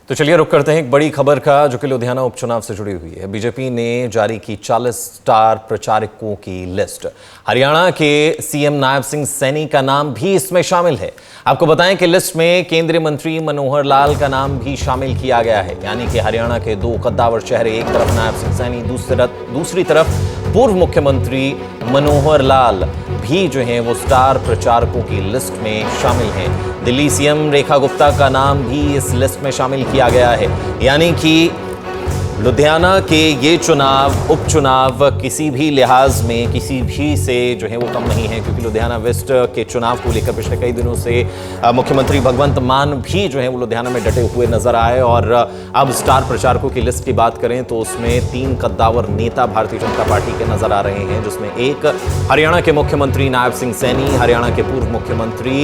तो चलिए रुक करते हैं एक बड़ी खबर का, जो कि लुधियाना उपचुनाव से जुड़ी हुई है। बीजेपी ने जारी की 40 स्टार प्रचारकों की लिस्ट। हरियाणा के सीएम नायब सिंह सैनी का नाम भी इसमें शामिल है। आपको बताएं कि लिस्ट में केंद्रीय मंत्री मनोहर लाल का नाम भी शामिल किया गया है। यानी कि हरियाणा के दो कद्दावर चेहरे, एक तरफ नायब सिंह सैनी, दूसरी तरफ पूर्व मुख्यमंत्री मनोहर लाल भी जो हैं वो स्टार प्रचारकों की लिस्ट में शामिल हैं। दिल्ली सीएम रेखा गुप्ता का नाम भी इस लिस्ट में शामिल किया गया है। यानी कि लुधियाना के ये उपचुनाव किसी भी लिहाज में किसी भी से जो है वो कम नहीं है, क्योंकि लुधियाना वेस्ट के चुनाव को लेकर पिछले कई दिनों से मुख्यमंत्री भगवंत मान भी जो है वो लुधियाना में डटे हुए नजर आए। और अब स्टार प्रचारकों की लिस्ट की बात करें तो उसमें 3 कद्दावर नेता भारतीय जनता पार्टी के नजर आ रहे हैं, जिसमें एक हरियाणा के मुख्यमंत्री नायब सिंह सैनी, हरियाणा के पूर्व मुख्यमंत्री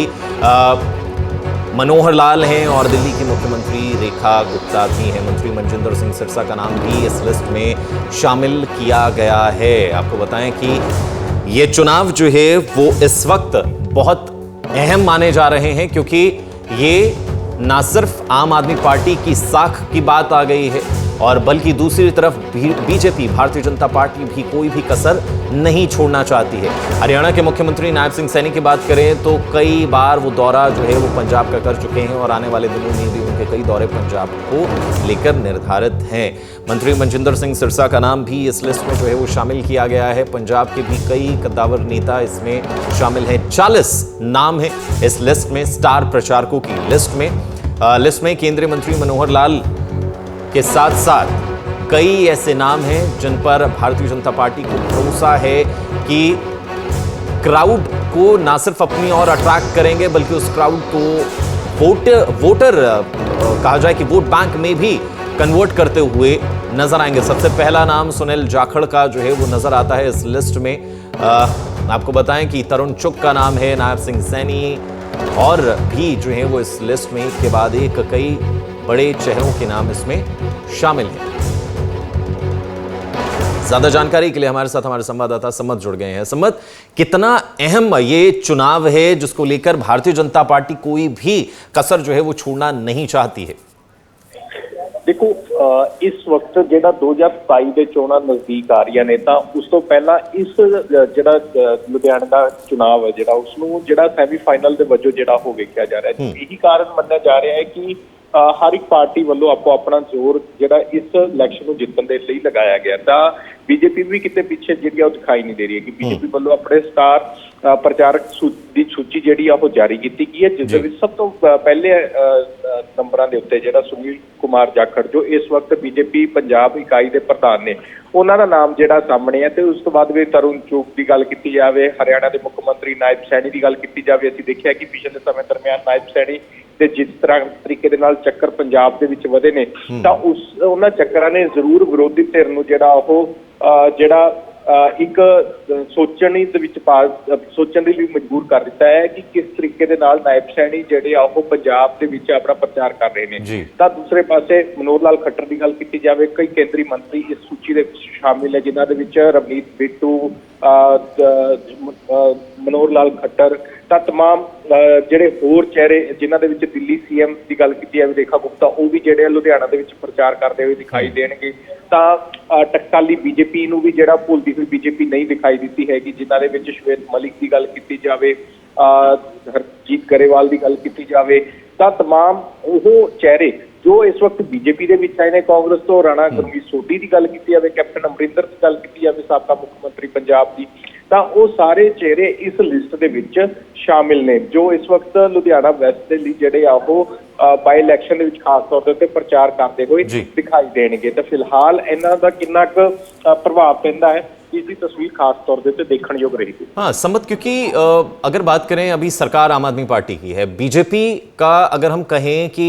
मनोहर लाल हैं और दिल्ली की मुख्यमंत्री रेखा गुप्ता भी हैं। मंत्री मनजिंदर सिंह सिरसा का नाम भी इस लिस्ट में शामिल किया गया है। आपको बताएं कि ये चुनाव जो है वो इस वक्त बहुत अहम माने जा रहे हैं, क्योंकि ये ना सिर्फ आम आदमी पार्टी की साख की बात आ गई है, और बल्कि दूसरी तरफ बीजेपी भारतीय जनता पार्टी भी कोई भी कसर नहीं छोड़ना चाहती है। हरियाणा के मुख्यमंत्री नायब सिंह सैनी की बात करें तो कई बार वो दौरा जो है वो पंजाब का कर चुके हैं, और आने वाले दिनों में भी उनके कई दौरे पंजाब को लेकर निर्धारित हैं। मंत्री मनजिंदर सिंह सिरसा का नाम भी इस लिस्ट में जो है वो शामिल किया गया है। पंजाब के भी कई कद्दावर नेता इसमें शामिल हैं। 40 नाम है इस लिस्ट में, स्टार प्रचारकों की लिस्ट में केंद्रीय मंत्री मनोहर लाल के साथ साथ कई ऐसे नाम हैं जिन पर भारतीय जनता पार्टी को भरोसा है कि क्राउड को ना सिर्फ अपनी ओर अट्रैक्ट करेंगे, बल्कि उस क्राउड को वोटर कहा जाए कि वोट बैंक में भी कन्वर्ट करते हुए नजर आएंगे। सबसे पहला नाम सुनील जाखड़ का जो है वो नजर आता है इस लिस्ट में। आपको बताएं कि तरुण चुग का नाम है, नायब सिंह सैनी और भी जो है वो इस लिस्ट में एक के बाद एक कई बड़े चेहरों के नाम इसमें शामिल हैं। ज्यादा जानकारी के लिए हमारे साथ हमारे संवाददाता सम्मत जुड़ गए हैं। सम्मत, कितना अहम ये चुनाव है जिसको लेकर भारतीय जनता पार्टी कोई भी कसर जो है वो छोड़ना नहीं चाहती है? देखो, इस वक्त ਜਿਹੜਾ 2027 ਦੇ ਚੋਣਾਂ ਨਜ਼ਦੀਕ ਆ ਰਹੀਆਂ ਨੇ, ਤਾਂ ਉਸ ਤੋਂ ਪਹਿਲਾਂ ਇਸ ਜਿਹੜਾ ਲੁਧਿਆਣਾ ਦਾ ਚੁਣਾਵ ਹੈ ਜਿਹੜਾ ਉਸਨੂੰ ਜਿਹੜਾ ਸੈਮੀਫਾਈਨਲ ਦੇ ਵਜੋਂ ਜਿਹੜਾ ਹੋ ਵੇਖਿਆ ਜਾ ਰਿਹਾ ਹੈ। ਇਹੀ ਕਾਰਨ ਮੰਨਿਆ ਜਾ ਰਿਹਾ ਹੈ ਕਿ ਹਰ ਇੱਕ ਪਾਰਟੀ ਵੱਲੋਂ ਆਪੋ ਆਪਣਾ ਜ਼ੋਰ ਜਿਹੜਾ ਇਸ ਇਲੈਕਸ਼ਨ ਨੂੰ ਜਿੱਤਣ ਦੇ ਲਈ ਲਗਾਇਆ ਗਿਆ। ਤਾਂ ਬੀਜੇਪੀ ਵੀ ਕਿਤੇ ਪਿੱਛੇ ਜਿਹੜੀ ਉਹ ਦਿਖਾਈ ਨਹੀਂ ਦੇ ਰਹੀ ਹੈ ਕਿ ਬੀਜੇਪੀ ਵੱਲੋਂ ਆਪਣੇ ਸਟਾਰ ਪ੍ਰਚਾਰਕ ਦੀ ਸੂਚੀ ਜਿਹੜੀ ਆ ਉਹ ਜਾਰੀ ਕੀਤੀ ਗਈ ਹੈ, ਜਿਸ ਦੇ ਵਿੱਚ ਸਭ ਤੋਂ ਪਹਿਲੇ ਨੰਬਰਾਂ ਦੇ ਉੱਤੇ ਜਿਹੜਾ ਸੁਨੀਲ ਕੁਮਾਰ ਜਾਖੜ, ਜੋ ਇਸ ਵਕਤ ਬੀਜੇਪੀ ਪੰਜਾਬ ਇਕਾਈ ਦੇ ਪ੍ਰਧਾਨ ਨੇ, ਉਹਨਾਂ ਦਾ ਨਾਮ ਜਿਹੜਾ ਸਾਹਮਣੇ ਹੈ। ਤੇ ਉਸ ਤੋਂ ਬਾਅਦ ਵੀ ਤਰੁਣ ਚੁਗ ਦੀ ਗੱਲ ਕੀਤੀ ਜਾਵੇ, ਹਰਿਆਣਾ ਦੇ ਮੁੱਖ ਮੰਤਰੀ ਨਾਇਬ ਸੈਣੀ ਦੀ ਗੱਲ ਕੀਤੀ ਜਾਵੇ, ਅਸੀਂ ਦੇਖਿਆ ਕਿ ਪਿਛਲੇ ਸਮੇਂ ਦਰਮਿਆਨ ਨਾਇਬ ਸੈਣੀ ਤੇ ਜਿਸ ਤਰ੍ਹਾਂ ਤਰੀਕੇ ਦੇ ਨਾਲ ਚੱਕਰ ਪੰਜਾਬ ਦੇ ਵਿੱਚ ਵਧੇ ਨੇ, ਤਾਂ ਉਹਨਾਂ ਚੱਕਰਾਂ ਨੇ ਜ਼ਰੂਰ ਵਿਰੋਧੀ ਧਿਰ ਨੂੰ ਜਿਹੜਾ ਉਹ ਇੱਕ ਸੋਚਣ ਦੇ ਲਈ ਮਜਬੂਰ ਕਰ ਦਿੱਤਾ ਹੈ ਕਿ ਕਿਸ ਤਰੀਕੇ ਦੇ ਨਾਲ ਨਾਇਬ ਸੈਣੀ ਜਿਹੜੇ ਆ ਉਹ ਪੰਜਾਬ ਦੇ ਵਿੱਚ ਆਪਣਾ ਪ੍ਰਚਾਰ ਕਰ ਰਹੇ ਨੇ। ਤਾਂ ਦੂਸਰੇ ਪਾਸੇ ਮਨੋਹਰ ਲਾਲ ਖੱਟਰ ਦੀ ਗੱਲ ਕੀਤੀ ਜਾਵੇ, ਕਈ ਕੇਂਦਰੀ ਮੰਤਰੀ ਇਸ ਸੂਚੀ ਦੇ ਵਿੱਚ ਸ਼ਾਮਿਲ ਹੈ, ਜਿਨ੍ਹਾਂ ਦੇ ਵਿੱਚ ਰਵਨੀਤ ਬਿੱਟੂ, ਮਨੋਹਰ ਲਾਲ ਖੱਟਰ, ਤਾਂ ਤਮਾਮ ਜਿਹੜੇ ਹੋਰ ਚਿਹਰੇ ਜਿਨ੍ਹਾਂ ਦੇ ਵਿੱਚ ਦਿੱਲੀ ਸੀਐਮ ਦੀ ਗੱਲ ਕੀਤੀ ਜਾਵੇ ਰੇਖਾ ਗੁਪਤਾ, ਉਹ ਵੀ ਜਿਹੜੇ ਲੁਧਿਆਣਾ ਦੇ ਵਿੱਚ ਪ੍ਰਚਾਰ ਕਰਦੇ ਹੋਏ ਦਿਖਾਈ ਦੇਣਗੇ। ਤਾਂ ਟਕਸਾਲੀ ਬੀਜੇਪੀ ਨੂੰ ਵੀ ਜਿਹੜਾ ਭੁੱਲਦੀ ਹੋਈ ਬੀਜੇਪੀ ਨਹੀਂ ਦਿਖਾਈ ਦਿੱਤੀ ਹੈਗੀ, ਜਿਨ੍ਹਾਂ ਦੇ ਵਿੱਚ ਸ਼ਵੇਤ ਮਲਿਕ ਦੀ ਗੱਲ ਕੀਤੀ ਜਾਵੇ, ਹਰਜੀਤ ਗਰੇਵਾਲ ਦੀ ਗੱਲ ਕੀਤੀ ਜਾਵੇ, ਤਾਂ ਤਮਾਮ ਉਹ ਚਿਹਰੇ ਜੋ ਇਸ ਵਕਤ ਬੀਜੇਪੀ ਦੇ ਵਿੱਚ ਆਏ ਨੇ ਕਾਂਗਰਸ ਤੋਂ, ਰਾਣਾ ਗੁਰਮੀਤ ਸੋਢੀ ਦੀ ਗੱਲ ਕੀਤੀ ਜਾਵੇ, ਕੈਪਟਨ ਅਮਰਿੰਦਰ ਦੀ ਗੱਲ ਕੀਤੀ ਜਾਵੇ, ਸਾਬਕਾ ਮੁੱਖ ਮੰਤਰੀ ਪੰਜਾਬ ਦੀ, ਤਾਂ ਉਹ ਸਾਰੇ ਚਿਹਰੇ ਇਸ ਲਿਸਟ ਦੇ ਵਿੱਚ ਸ਼ਾਮਿਲ ਨੇ, ਜੋ ਇਸ ਵਕਤ ਲੁਧਿਆਣਾ ਵੈਸਟ ਦੇ ਲਈ ਜਿਹੜੇ ਆ ਉਹ ਬਾਈ ਇਲੈਕਸ਼ਨ ਦੇ ਵਿੱਚ ਖਾਸ ਤੌਰ ਤੇ ਪ੍ਰਚਾਰ ਕਰਦੇ ਹੋਏ ਦਿਖਾਈ ਦੇਣਗੇ। ਤਾਂ ਫਿਲਹਾਲ ਇਹਨਾਂ ਦਾ ਕਿੰਨਾ ਕੁ ਪ੍ਰਭਾव ਪੈਂਦਾ ਹੈ, इसकी तस्वीर खास तौर पे देखने योग रहेगी। हाँ सम्मत, क्योंकि अगर बात करें अभी सरकार आम आदमी पार्टी की है, बीजेपी का अगर हम कहें कि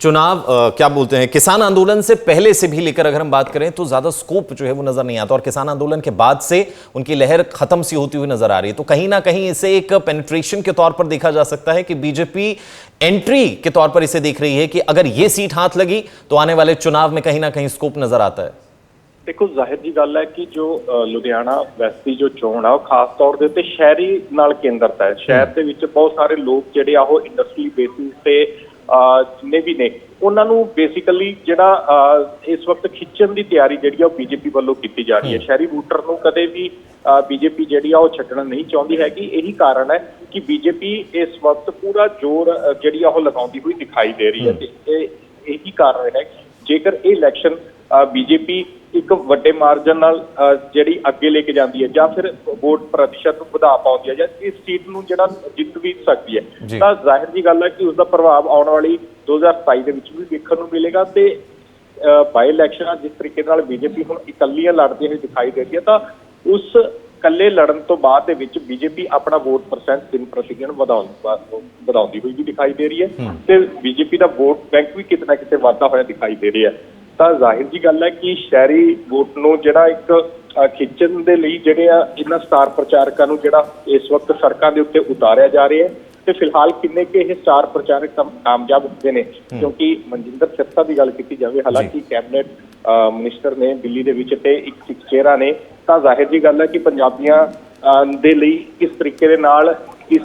चुनाव क्या बोलते हैं, किसान आंदोलन से पहले से भी लेकर अगर हम बात करें तो ज्यादा स्कोप जो है वो नजर नहीं आता, और किसान आंदोलन के बाद से उनकी लहर खत्म सी होती हुई नजर आ रही है। तो कहीं ना कहीं इसे एक पेनिट्रेशन के तौर पर देखा जा सकता है कि बीजेपी एंट्री के तौर पर इसे देख रही है कि अगर ये सीट हाथ लगी तो आने वाले चुनाव में कहीं ना कहीं स्कोप नजर आता है। देखो, जाहिर जी गल है कि जो लुधियाना वैस्ट की जो चोण है खास तौर के उत्ते शहरी नाल केंद्रित है। शहर के विच बहुत सारे लोग जिहड़े आ इंडस्ट्री बेसिस से ਜਿੰਨੇ ਵੀ ਨੇ ਉਹਨਾਂ ਨੂੰ ਬੇਸਿਕਲੀ ਜਿਹੜਾ ਇਸ ਵਕਤ ਖਿੱਚਣ ਦੀ ਤਿਆਰੀ ਜਿਹੜੀ ਆ ਉਹ ਬੀਜੇਪੀ ਵੱਲੋਂ ਕੀਤੀ ਜਾ ਰਹੀ ਹੈ। ਸ਼ਹਿਰੀ ਵੋਟਰ ਨੂੰ ਕਦੇ ਵੀ ਬੀਜੇਪੀ ਜਿਹੜੀ ਆ ਉਹ ਛੱਡਣਾ ਨਹੀਂ ਚਾਹੁੰਦੀ ਹੈਗੀ। ਇਹੀ ਕਾਰਨ ਹੈ ਕਿ ਬੀਜੇਪੀ ਇਸ ਵਕਤ ਪੂਰਾ ਜ਼ੋਰ ਜਿਹੜੀ ਆ ਉਹ ਲਗਾਉਂਦੀ ਹੋਈ ਦਿਖਾਈ ਦੇ ਰਹੀ ਹੈ ਤੇ ਇਹੀ ਕਾਰਨ ਹੈ ਜੇਕਰ ਇਹ ਇਲੈਕਸ਼ਨ ਬੀਜੇਪੀ ਇੱਕ ਵੱਡੇ ਮਾਰਜਨ ਨਾਲ ਜਿਹੜੀ ਅੱਗੇ ਲੈ ਕੇ ਜਾਂਦੀ ਹੈ ਜਾਂ ਫਿਰ ਵੋਟ ਪ੍ਰਤੀਸ਼ਤ ਨੂੰ ਵਧਾ ਪਾਉਂਦੀ ਹੈ ਜਾਂ ਇਸ ਸੀਟ ਨੂੰ ਜਿਹੜਾ ਜਿੱਤ ਵੀ ਸਕਦੀ ਹੈ ਤਾਂ ਜ਼ਾਹਿਰ ਜੀ ਗੱਲ ਹੈ ਕਿ ਉਸ ਦਾ ਪ੍ਰਭਾਵ ਆਉਣ ਵਾਲੀ 2027 ਦੇ ਵਿੱਚ ਵੀ ਵੇਖਣ ਨੂੰ ਮਿਲੇਗਾ। ਤੇ ਬਾਈ ਇਲੈਕਸ਼ਨ ਜਿਸ ਤਰੀਕੇ ਨਾਲ ਬੀਜੇਪੀ ਹੁਣ ਇਕੱਲੀਆਂ ਲੜਦੀ ਹੋਈ ਦਿਖਾਈ ਦੇ ਰਹੀ ਹੈ ਤਾਂ ਉਸ ਇਕੱਲੇ ਲੜਨ ਤੋਂ ਬਾਅਦ ਦੇ ਵਿੱਚ ਬੀਜੇਪੀ ਆਪਣਾ ਵੋਟ ਪਰਸੈਂਟ 3% ਵਧਾਉਂਦੀ ਹੋਈ ਵੀ ਦਿਖਾਈ ਦੇ ਰਹੀ ਹੈ ਤੇ ਬੀਜੇਪੀ ਦਾ ਵੋਟ ਬੈਂਕ ਵੀ ਕਿਤੇ ਨਾ ਕਿਤੇ ਵਾਧਾ ਹੋਇਆ ਦਿਖਾਈ ਦੇ ਰਿਹਾ ਹੈ। ਤਾਂ ਜ਼ਾਹਿਰ ਜੀ ਗੱਲ ਹੈ ਕਿ ਸ਼ਹਿਰੀ ਵੋਟ ਨੂੰ ਜਿਹੜਾ ਇੱਕ ਖਿੱਚਣ ਦੇ ਲਈ ਜਿਹੜੇ ਆ ਇਹਨਾਂ ਸਟਾਰ ਪ੍ਰਚਾਰਕਾਂ ਨੂੰ ਜਿਹੜਾ ਇਸ ਵਕਤ ਸੜਕਾਂ ਦੇ ਉੱਤੇ ਉਤਾਰਿਆ ਜਾ ਰਿਹਾ ਹੈ ਤੇ ਫਿਲਹਾਲ ਕਿੰਨੇ ਕਿ ਇਹ ਸਟਾਰ ਪ੍ਰਚਾਰਕ ਕਾਮਯਾਬ ਹੁੰਦੇ ਨੇ ਕਿਉਂਕਿ ਮਨਜਿੰਦਰ ਸਿਰਸਾ ਦੀ ਗੱਲ ਕੀਤੀ ਜਾਵੇ ਹਾਲਾਂਕਿ ਕੈਬਨਿਟ ਮਿਨਿਸਟਰ ਨੇ ਦਿੱਲੀ ਦੇ ਵਿੱਚ ਤੇ ਇੱਕ ਸਿੱਖ ਚਿਹਰਾ ਨੇ ਤਾਂ ਜ਼ਾਹਿਰ ਜੀ ਗੱਲ ਹੈ ਕਿ ਪੰਜਾਬੀਆਂ ਦੇ ਲਈ ਕਿਸ ਤਰੀਕੇ ਦੇ ਨਾਲ ਇਸ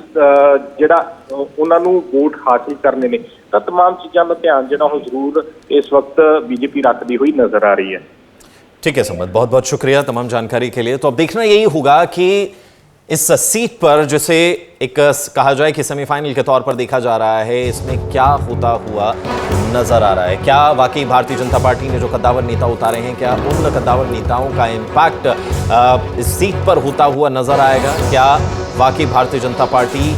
ਜਿਹੜਾ ਉਹਨਾਂ ਨੂੰ ਵੋਟ ਹਾਸਿਲ ਕਰਨੇ ਨੇ ਤਾਂ तमाम ਚੀਜ਼ਾਂ ਦਾ ਧਿਆਨ ਜਿਹੜਾ ਉਹ ਜ਼ਰੂਰ ਇਸ वक्त बीजेपी रखती हुई नजर आ रही है। ठीक है संबत, बहुत बहुत शुक्रिया तमाम जानकारी के लिए। तो अब देखना यही होगा कि इस सीट पर जिसे एक कहा जाए कि सेमीफाइनल के तौर पर देखा जा रहा है इसमें क्या होता हुआ नजर आ रहा है। क्या वाकई भारतीय जनता पार्टी ने जो कद्दावर नेता उतारे हैं क्या उन कद्दावर नेताओं का इम्पैक्ट इस सीट पर होता हुआ नजर आएगा? क्या वाकई भारतीय जनता पार्टी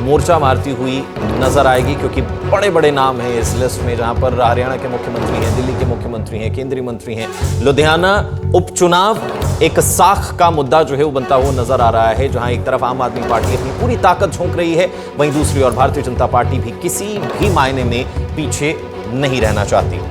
मोर्चा मारती हुई नजर आएगी? क्योंकि बड़े बड़े नाम हैं इस लिस्ट में जहां पर हरियाणा के मुख्यमंत्री हैं, दिल्ली के मुख्यमंत्री हैं, केंद्रीय मंत्री हैं। लुधियाना उपचुनाव एक साख का मुद्दा जो है वो बनता हुआ नजर आ रहा है जहां एक तरफ आम आदमी पार्टी अपनी पूरी ताकत झोंक रही है वहीं दूसरी ओर भारतीय जनता पार्टी भी किसी भी मायने में पीछे नहीं रहना चाहती।